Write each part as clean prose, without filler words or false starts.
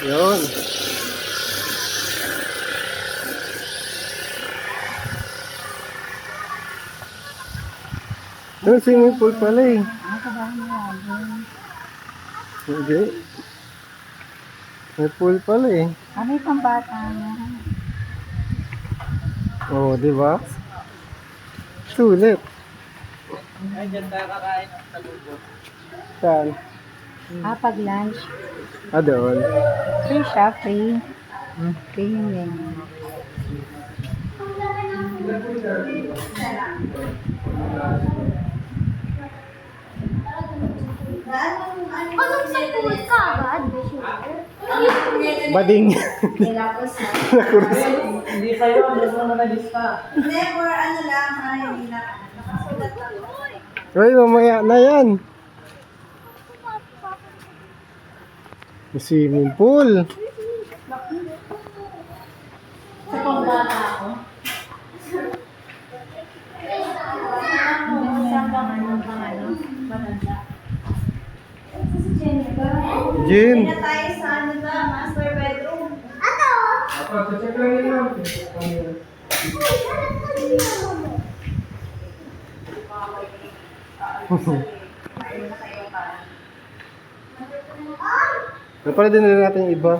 Yun. Yung swimming pool pala eh. Hindi. May pool pala eh. Ano yung pambata mo? Oo, di ba? Sulit. Ay, dyan tayo kakain ng talubo. Saan? Pag lunch. Ah, doon. Free siya, free. Free yung menu. Pasok sa pool ka agad? Bading. Hindi kayo, ano mo nalista? Never, ano lang, hindi na. Nakasulat lang. Uy, mamaya na yan. Yung swimming pool. Sa pambata ako. Isang pangalan, matanda. Gym. Tayo sa ano ba, master bedroom. Napala din nila natin yung iba.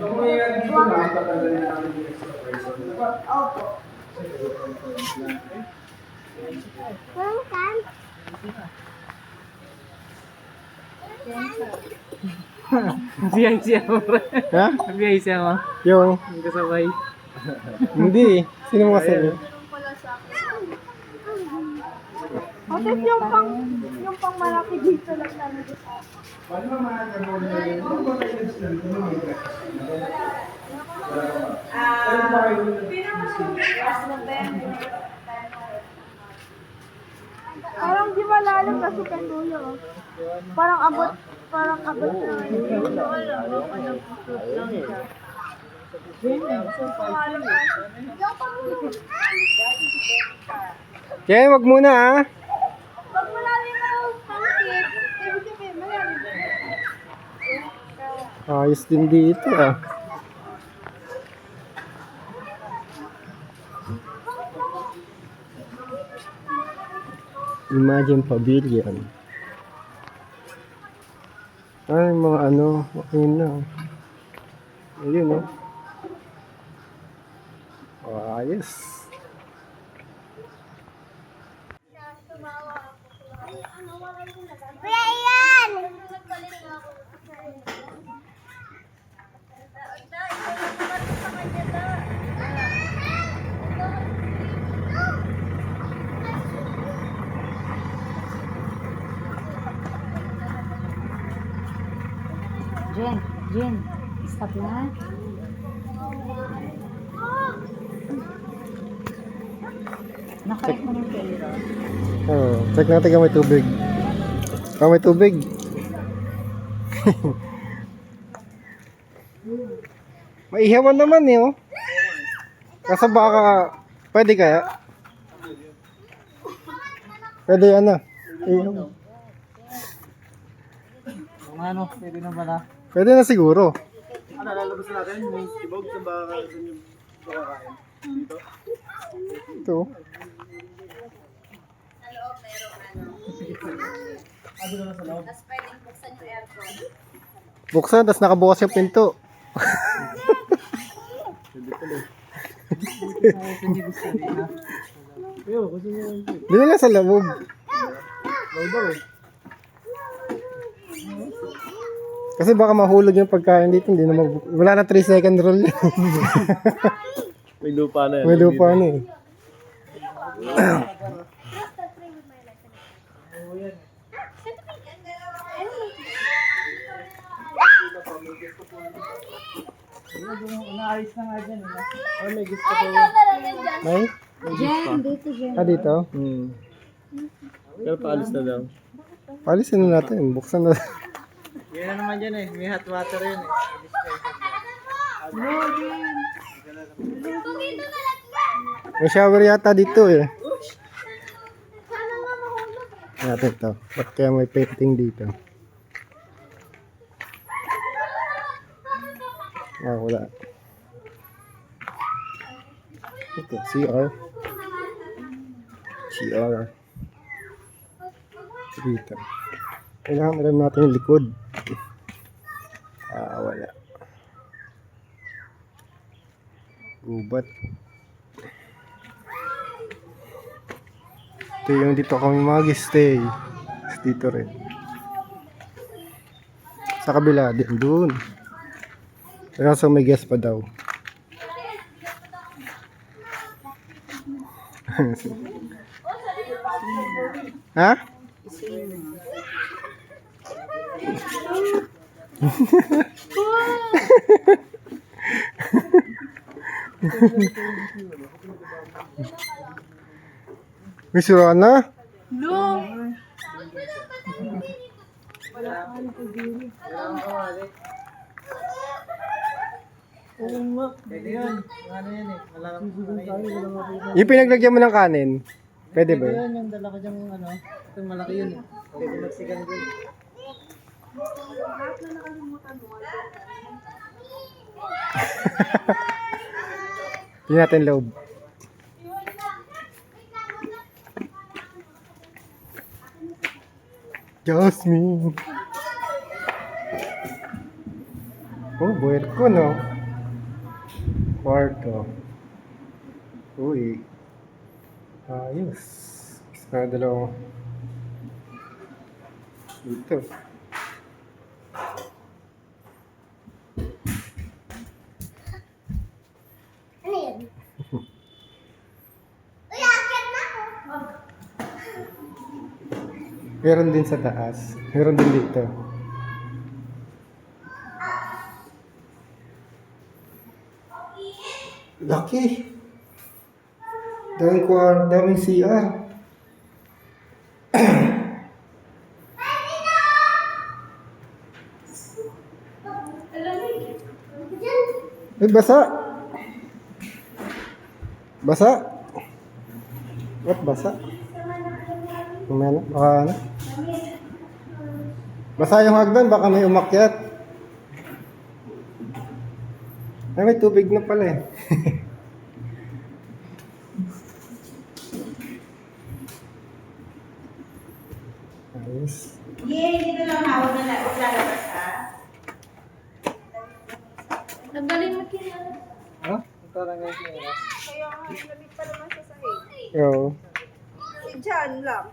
Biyay siya mo, bro. Ha? Biyay siya mo. Yung, Ang kasabay. hindi. Sino mga sabi? Ate, yung pang malaki dito lang namin. Parang di malalim kasi katuyo. Parang abot na. Kaya wag muna ha. Pag malalim na pangkit, ibig sabihin malalim. Ayos din dito ah. Imagine Pavilion. Ay, mga ano, okay na. Ayun oh. Oh, ayos. Brian! Jen, stop na. Nakorek mo ng pera. Oh, check natin kung may tubig. Kung may tubig. Maihawan naman eh oh. Kasi baka, pwede kaya? Pwede ano? Ihaw. Kung ano, pwede na pala. Pwede na siguro. Ano, lalabas natin? May tibog sa baka sa yung kakain. Dito. Ito. Ano na sa loob? Tapos pwedeng buksan yung aircon. Buksan, tapos nakabukas yung pinto. Hindi gusto rin ha. Yo, gusto niyo yung Dito lang sa loob. daw eh. Kasi baka mahulog yung pagkain dito. Hindi na wala na 3 second rule. May lupa na yan. May lupa na eh. Unaayos na nga dyan. Oh, may gusto ko. Ay? Jen, dito Jen. Ah, dito? Pero paalis na daw. Palisin na natin. Buksan na. Yan na naman dyan eh. May hot water yun eh. May shower yata dito eh. Sana nga mahulog. Natin to. Ba't kaya may painting dito? Ah, wala. Ito, CR. CR. Dito. Kailangan alam natin yung likod. Ah, wala. Gubat. Ito yung dito kami mag-stay. Dito rin. Sa kabila din doon. Pero sa may guest pa daw. Ha? May sura na? No! Pwede yan. Ano yan eh. Wala Yung pinaglagyan mo ng kanin. Pwede ba? yan yung dala ko dyan ano. Itong malaki yun eh. Pwede magsigan din. Tingnan natin loob. Jasmine. Oh, buwer ko, no? Kwarto. Uy. Ayos. Isa dalawang. Dito. Ano yan? Uy, akit na ako! Meron din sa taas. Meron din dito. Laki. Daming kwarto, daming CR. Ay, basa. Basa. Ba't basa? Kumana, baka ano? Basa yung hagdan, baka may umakyat. Ay, may tubig na pala eh. Ayos. Yay, dito lang hawag na lalabas ha. Ang galing mo kinala. Ha? Parang ngayon siya. Kaya nga, lamig pa naman sa sahig. Oo. Si John lang.